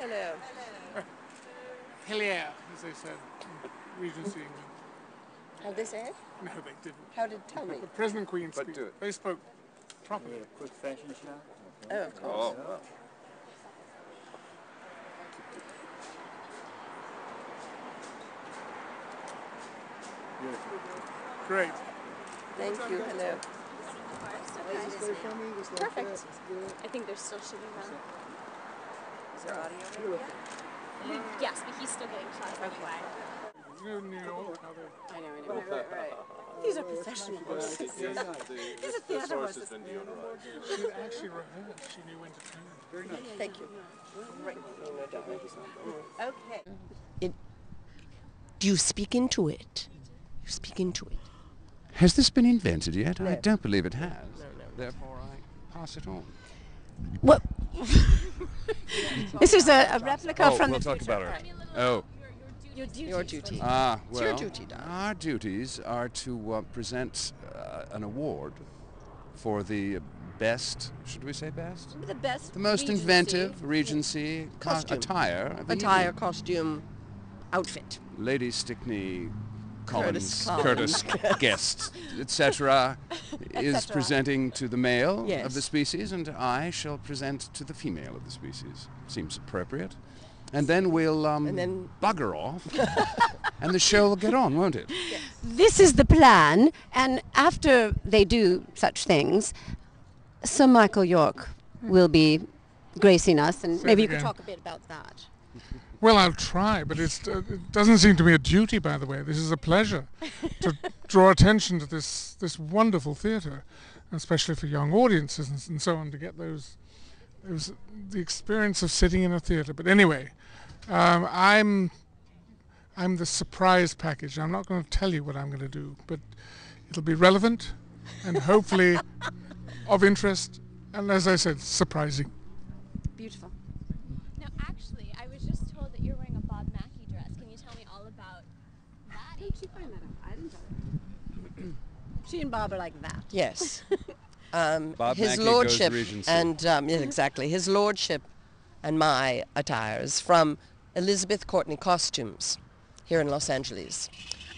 Hello. Hello, as they said in Regency England. How did they say it? No, they didn't. How did tell me? The President Queen speak. They spoke properly. A quick fashion show. Oh, of course. Oh. Great. Thank you. Hello. Perfect. I think they're still shooting now. Is there audio? Yes, but he's still getting shots anyway. You know New York, how they... I know. Right. These are professionals. She actually rehearsed. She knew when to turn. Very nice. Thank you. Right. No, don't. Okay. Do you speak into it? You speak into it. Has this been invented yet? No. I don't believe it has. No. Therefore, I pass it on. What? This is a replica from we'll the talk future. about her. Right. Oh. Your duty. Ah, It's well, your duty, darling. our duties are to present an award for the best, should we say best? The best. The most Regency inventive Regency Costume. attire. of the attire, evening. costume, outfit. Lady Stickney Curtis Collins, Guest, etc., is cetera. presenting to the male Yes. of the species, and I shall present to the female of the species. Seems appropriate. And then we'll then- bugger off, and the show will get on, won't it? This is the plan, and after they do such things, Sir Michael York will be gracing us, and Say maybe it you could again. talk a bit about that. Well, I'll try, but it doesn't seem to be a duty, by the way. This is a pleasure to draw attention to this wonderful theatre, especially for young audiences and so on, to get the experience of sitting in a theatre. But anyway, I'm the surprise package. I'm not going to tell you what I'm going to do, but it'll be relevant and hopefully of interest, and as I said, surprising. Beautiful. Now, actually, I was just told that you're wearing a Bob Mackie dress. Can you tell me all about that? I didn't tell her. She and Bob are like that. Yes. Bob His Mackie lordship goes Regency. and yeah, exactly, his lordship and my attires from Elizabeth Courtney Costumes here in Los Angeles,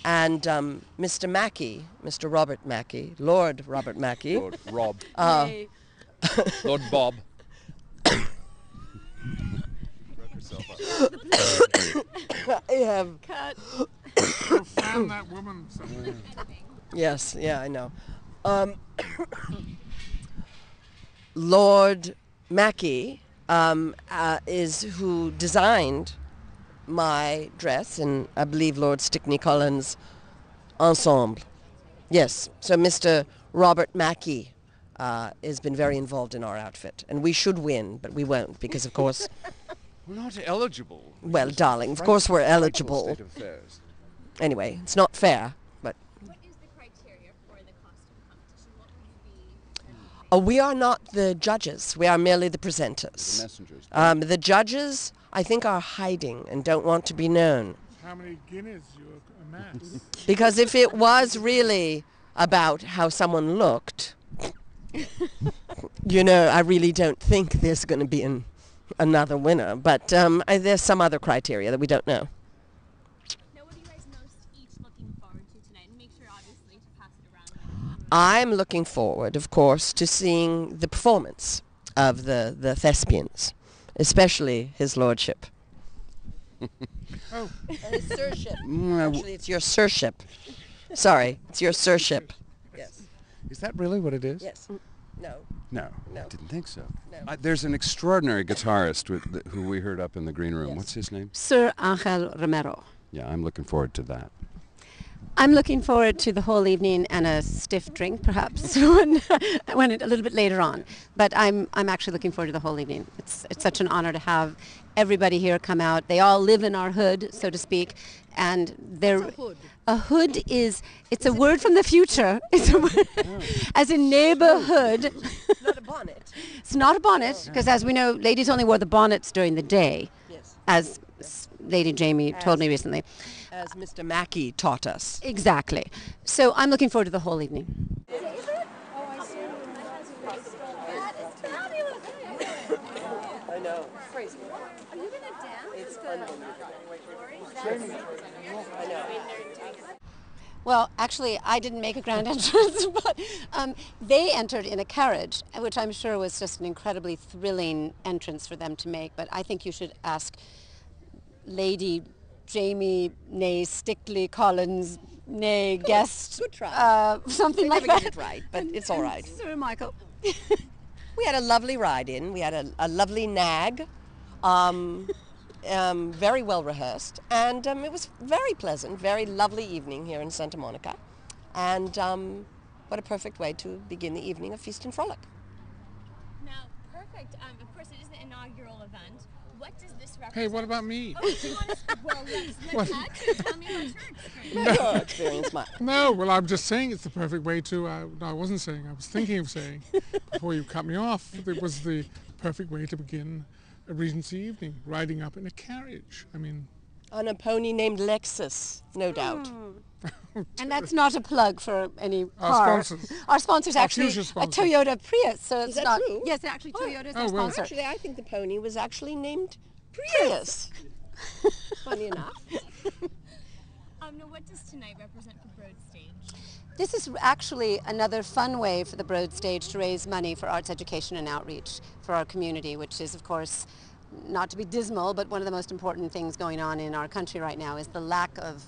and Mr. Mackie, Mr. Robert Mackie, Lord Robert Mackie. Lord Rob. Yay. Lord Bob. Broke herself up. I have. Cut. Found that woman somewhere. Yes, yeah, I know. Lord Mackie is who designed my dress, and I believe Lord Stickney Collins' ensemble. Yes, so Mr. Robert Mackie has been very involved in our outfit, and we should win, but we won't because, of course, We're not eligible. well, darling, of course we're eligible. State of affairs. Anyway, it's not fair, but What is the criteria for the costume competition? What will you be? we are not the judges. We are merely the presenters. The messengers. The judges, I think, are hiding and don't want to be known. How many guineas you amass? Because if it was really about how someone looked, you know, I really don't think there's going to be another winner. But there's some other criteria that we don't know. Now, what are you guys most each looking forward to tonight? And make sure, obviously, to pass it around. I'm looking forward, of course, to seeing the performance of the thespians, especially his lordship. Oh, His sirship. Mm, Actually, it's your sirship. Sorry, it's your sirship. Yes. Is that really what it is? Yes. No. No, No. I didn't think so. No. There's an extraordinary guitarist who we heard up in the green room. Yes. What's his name? Sir Angel Romero. Yeah, I'm looking forward to that. I'm looking forward to the whole evening and a stiff drink, perhaps, when a little bit later on. But I'm actually looking forward to the whole evening. It's such an honor to have everybody here come out. They all live in our hood, so to speak, and they're a hood is a word from the future. It's a word, as in neighborhood. Not a bonnet. It's not a bonnet because, as we know, ladies only wore the bonnets during the day, Yes. as Lady Jamie told me recently. As Mr. Mackie taught us. Exactly. So I'm looking forward to the whole evening. I know. Crazy. Are you going to Well, actually, I didn't make a grand entrance, but they entered in a carriage, which I'm sure was just an incredibly thrilling entrance for them to make. But I think you should ask Lady Jamie, nay Stickley Collins, nay guest. Good try. Something like never that. get it right, but it's all right. Sir Michael. We had a lovely ride in. We had a lovely nag, very well rehearsed, and it was very pleasant, very lovely evening here in Santa Monica. And what a perfect way to begin the evening of Feast and Frolic. Now, perfect. Of course, it is the inaugural event. What does this represent? Hey, what about me? Oh, do you want to, well, let's actually tell me about your experience. Your experience, Mike. No, well, I'm just saying it's the perfect way to. No, I wasn't saying. I was thinking of saying before you cut me off. It was the perfect way to begin a Regency evening, riding up in a carriage. I mean, On a pony named Lexus, no doubt. And that's not a plug for any Our car. sponsors. Our sponsor's Our actually future a sponsor. Toyota Prius, so it's that not. true? Yes, actually, Toyota's Oh, our well. sponsor. Actually, I think the pony was actually named Prius. Funny enough. Now, what does tonight represent for Broad Stage? This is actually another fun way for the Broad Stage to raise money for arts education and outreach for our community, which is, of course, not to be dismal, but one of the most important things going on in our country right now is the lack of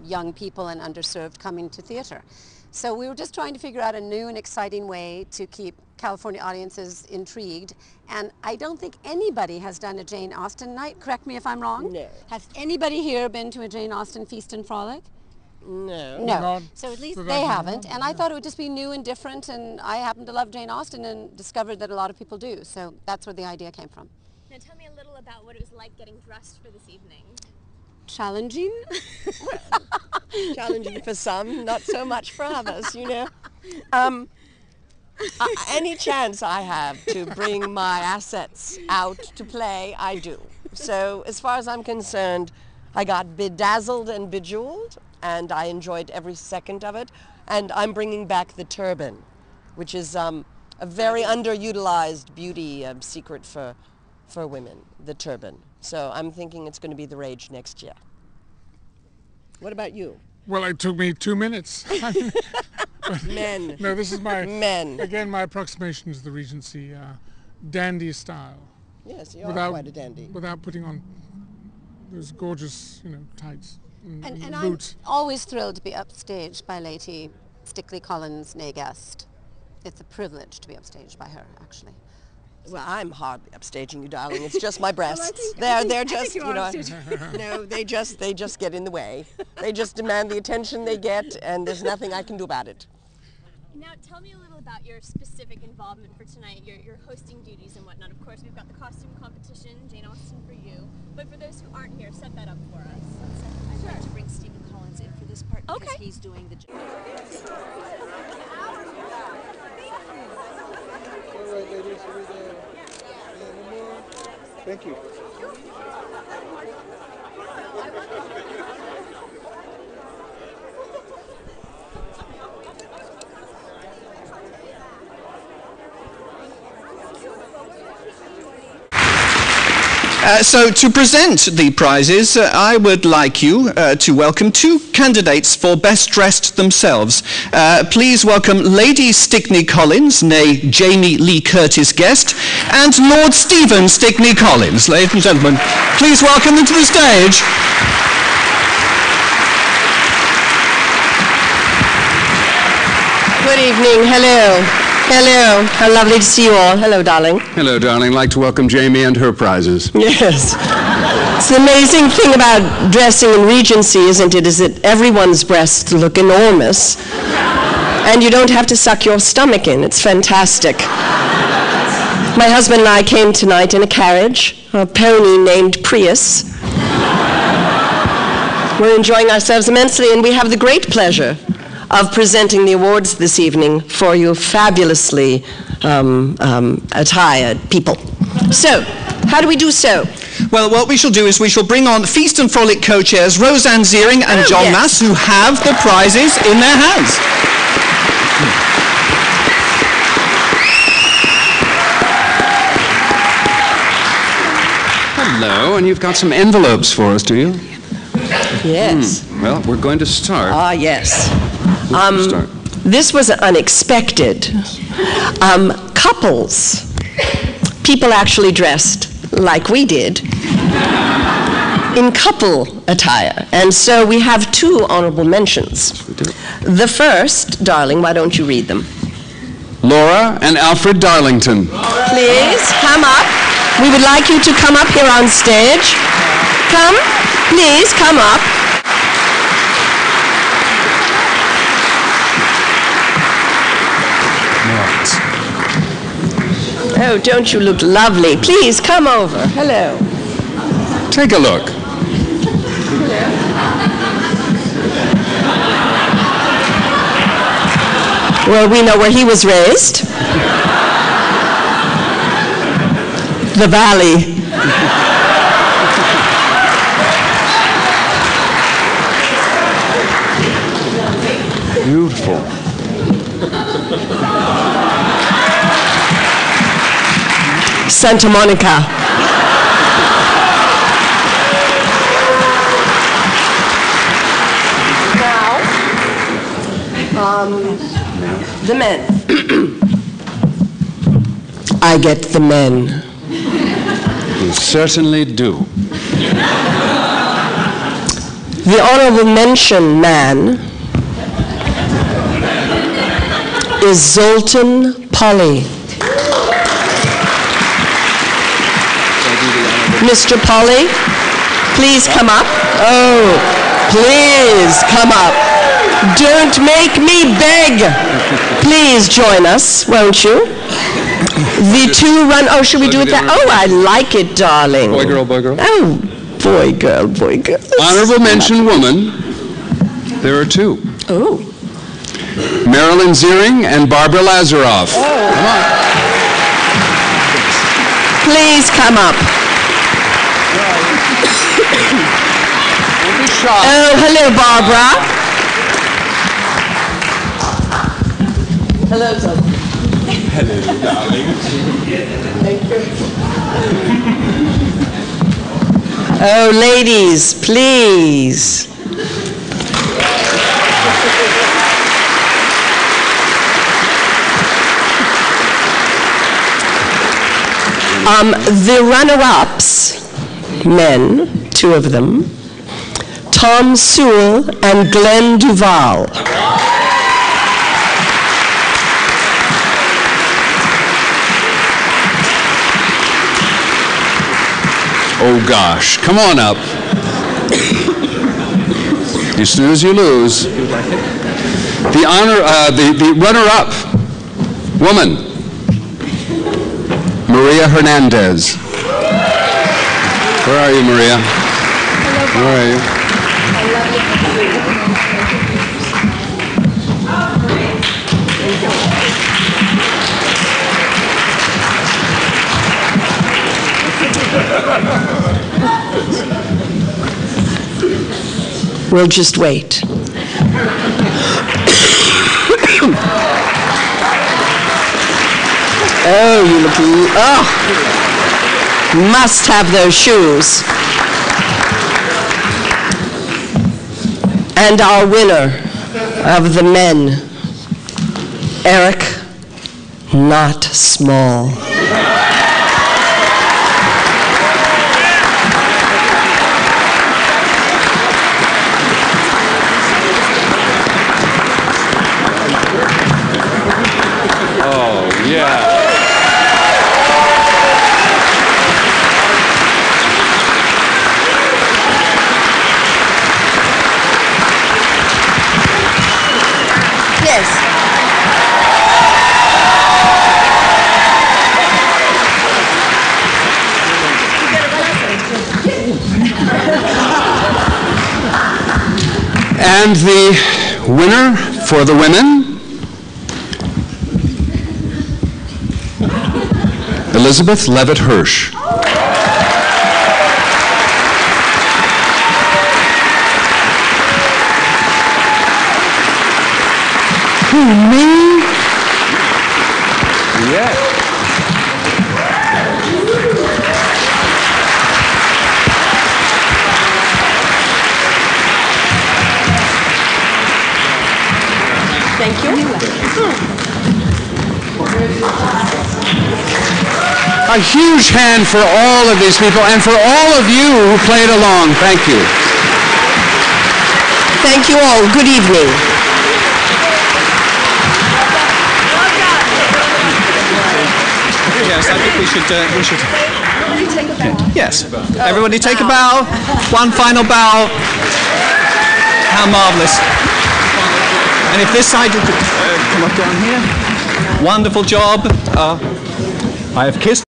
young people and underserved coming to theater. So we were just trying to figure out a new and exciting way to keep California audiences intrigued. And I don't think anybody has done a Jane Austen night. Correct me if I'm wrong. No. Has anybody here been to a Jane Austen Feast and Frolic? No. No. Not So at least that I they can haven't. remember, And I yeah. thought it would just be new and different. And I happen to love Jane Austen and discovered that a lot of people do. So that's where the idea came from. Now, tell me a little about what it was like getting dressed for this evening. Challenging. Challenging for some, not so much for others, you know. Any chance I have to bring my assets out to play, I do. So as far as I'm concerned, I got bedazzled and bejeweled, and I enjoyed every second of it. And I'm bringing back the turban, which is a very underutilized beauty secret for women, the turban. So I'm thinking it's going to be the rage next year. What about you? well, it took me 2 minutes. Men. No, this is my Men. again my approximation to the Regency dandy style, Yes, you are quite a dandy. without putting on those gorgeous, tights And I'm boots. always thrilled to be upstaged by Lady Stickley Collins, nay guest. It's a privilege to be upstaged by her, actually. Well, I'm hardly upstaging you, darling. It's just my breasts. I They're think just, you you are know. upstaging. No, they just get in the way. They just demand the attention they get, and there's nothing I can do about it. Now, tell me a little about your specific involvement for tonight, your hosting duties and whatnot. Of course, we've got the costume competition, Jane Austen for you. But for those who aren't here, set that up for us. I'd like to bring Stephen Collins in for this part because Okay. he's doing the All right, ladies, here we go. And one more. Thank you. So to present the prizes, I would like you to welcome two candidates for Best Dressed themselves. Please welcome Lady Stickney Collins, née Jamie Lee Curtis Guest, and Lord Stephen Stickney Collins. Ladies and gentlemen, please welcome them to the stage. Good evening. Hello. Hello. How lovely to see you all. Hello, darling. Hello, darling. Like to welcome Jamie and her prizes. Yes. It's the amazing thing about dressing in Regency, isn't it, is that everyone's breasts look enormous, and you don't have to suck your stomach in. It's fantastic. My husband and I came tonight in a carriage, a pony named Prius. We're enjoying ourselves immensely, and we have the great pleasure of presenting the awards this evening for you fabulously attired people. So, how do we do so? Well, what we shall do is we shall bring on Feast and Frolic co-chairs Roseanne Ziering and John yes. Mass, who have the prizes in their hands. Hello, and you've got some envelopes for us, do you? Yes. Well, we're going to start. Ah, yes. Start. This was unexpected. Couples, people actually dressed like we did, in couple attire. And so we have two honorable mentions. The first, darling, why don't you read them? Laura and Alfred Darlington. Please, come up. We would like you to come up here on stage. Come, please, come up. Oh, don't you look lovely? Please, come over. Hello. Take a look. Well, we know where he was raised. The Valley. Beautiful. Santa Monica. The men. I get the men. You certainly do. The honorable mention man is Zoltan Polly. Mr. Polly, please come up. Oh, please come up. Don't make me beg. Please join us, won't you? The two run. Oh, should we do it that? Oh, I like it, darling. Boy, girl, boy, girl. Oh, boy, girl, boy, girl. Honorable mention woman. There are two. Oh. Marilyn Ziering and Barbara Lazaroff. Oh. Come on. Please come up. Don't be shy. Oh, hello, Barbara. Hello, Zoltan. Hello, darling. Thank you. Oh, ladies, please. The runner-ups, men, two of them, Tom Sewell and Glenn Duval. Oh gosh, come on up. You snooze, you lose. The runner-up woman, Maria Hernandez. Where are you, Maria? Hello, where are you? We'll just wait. Oh, you look, oh, must have those shoes. And our winner of the men, Eric, not small. Yeah. Yes. And the winner for the women, Elizabeth Levitt Hirsch. Who, me? Yeah. Thank you. A huge hand for all of these people and for all of you who played along. Thank you. Thank you all. Good evening. Yes, I think we should. Yes. Everybody take a bow. One final bow. How marvelous. And if this side you could come up down here. Wonderful job. I have kissed